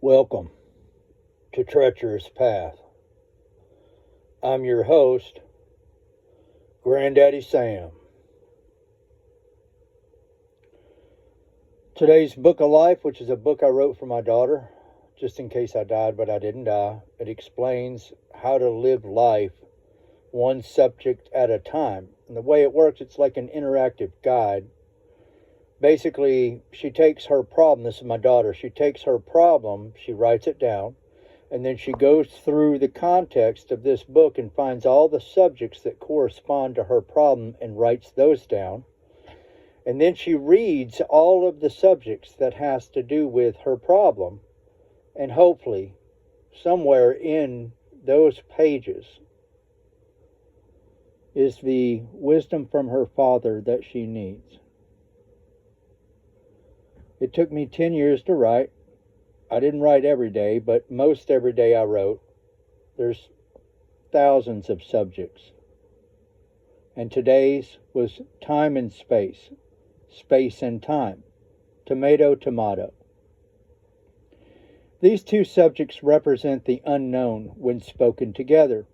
Welcome to Treacherous Path. I'm your host, Granddaddy Sam. Today's Book of Life, which is a book I wrote for my daughter, just in case I died, but I didn't die. It explains how to live life one subject at a time. And the way it works, it's like an interactive guide. Basically, she takes her problem, this is my daughter, she takes her problem, she writes it down, and then she goes through the context of this book and finds all the subjects that correspond to her problem and writes those down. And then she reads all of the subjects that has to do with her problem, and hopefully, somewhere in those pages is the wisdom from her father that she needs. It took me 10 years to write. I didn't write every day, but most every day I wrote. There's thousands of subjects. And today's was time and space. Space and time. Tomato, tomato. These two subjects represent the unknown when spoken together.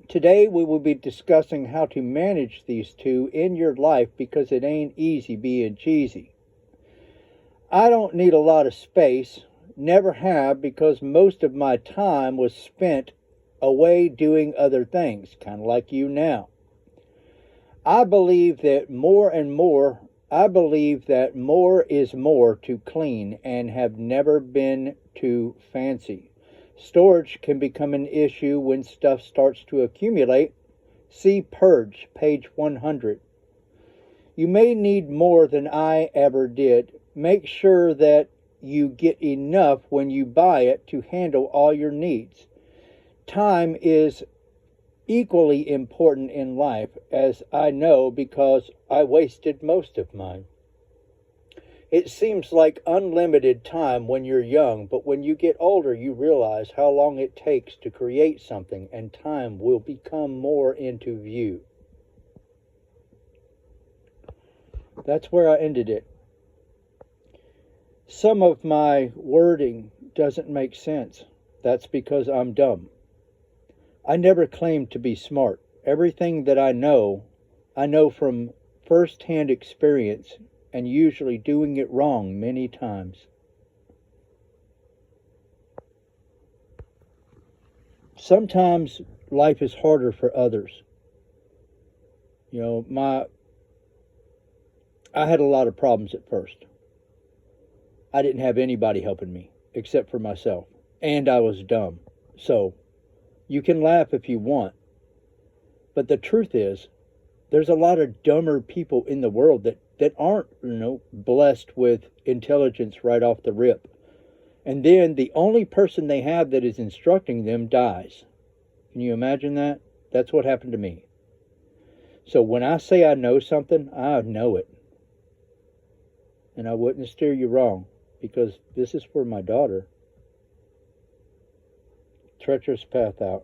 Today we will be discussing how to manage these two in your life because it ain't easy being cheesy. I don't need a lot of space, never have, because most of my time was spent away doing other things, kind of like you now. I believe that more is more to clean and have never been too fancy. Storage can become an issue when stuff starts to accumulate. See Purge, page 100. You may need more than I ever did. Make sure that you get enough when you buy it to handle all your needs. Time is equally important in life, as I know because I wasted most of mine. It seems like unlimited time when you're young, but when you get older, you realize how long it takes to create something, and time will become more into view. That's where I ended it. Some of my wording doesn't make sense. That's because I'm dumb. I never claimed to be smart. Everything that I know from first-hand experience and usually doing it wrong many times. Sometimes life is harder for others. I had a lot of problems at first. I didn't have anybody helping me except for myself. And I was dumb. So, you can laugh if you want. But the truth is, there's a lot of dumber people in the world that aren't, blessed with intelligence right off the rip. And then the only person they have that is instructing them dies. Can you imagine that? That's what happened to me. So when I say I know something, I know it. And I wouldn't steer you wrong, because this is for my daughter. Treacherous Path out.